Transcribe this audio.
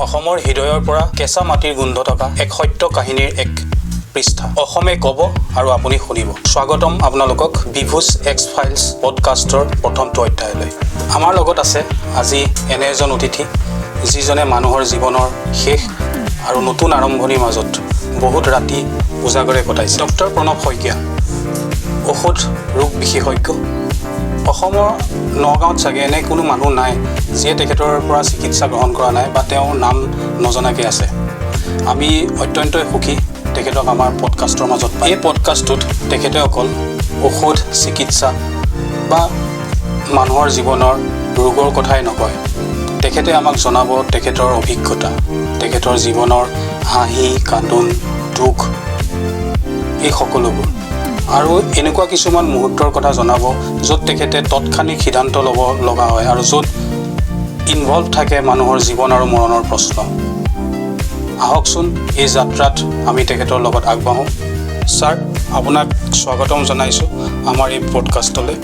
অসমৰ হৃদয়ৰ পৰা কেঁচা মাটিৰ গোন্ধ থকা এক সত্য কাহিনীৰ এক পৃষ্ঠা। অসমে ক'ব আৰু আপুনি শুনিব। স্বাগতম আপোনালোকক বিভূজ এক্স ফাইলছ পডকাষ্টৰ প্ৰথমটো অধ্যায়লৈ। আমাৰ লগত আছে আজি এনে এজন অতিথি যিজনে মানুহৰ জীৱনৰ শেষ আৰু নতুন আৰম্ভণিৰ মাজত বহুত ৰাতি উজাগৰে কটাইছে। ডক্টৰ প্ৰণৱ শইকীয়া, ঔষধ ৰোগ বিশেষজ্ঞ। অসমৰ নগাঁৱত চাগে এনে কোনো মানুহ নাই যিয়ে তেখেতৰ পৰা চিকিৎসা গ্ৰহণ কৰা নাই বা তেওঁৰ নাম নজনাকৈ আছে। আমি অত্যন্তই সুখী তেখেতক আমাৰ পডকাষ্টৰ মাজত পাই। এই পডকাষ্টটোত তেখেতে অকল ঔষধ চিকিৎসা বা মানুহৰ জীৱনৰ ৰোগৰ কথাই নকয়, তেখেতে আমাক জনাব তেখেতৰ অভিজ্ঞতা, তেখেতৰ জীৱনৰ হাঁহি কান্দোন দুখ এই সকলোবোৰ, আৰু এনেকুৱা কিছুমান মুহূৰ্তৰ কথা জনাব য'ত তেখেতে তৎক্ষণিক সিদ্ধান্ত ল'ব লগা হয় আৰু য'ত ইনভলভ থাকে মানুহৰ জীৱন আৰু মৰণৰ প্ৰশ্ন। আহকচোন এই যাত্ৰাত আমি তেখেতৰ লগত আগবাঢ়োঁ। ছাৰ, আপোনাক স্বাগতম জনাইছোঁ আমাৰ এই পডকাষ্টলৈ।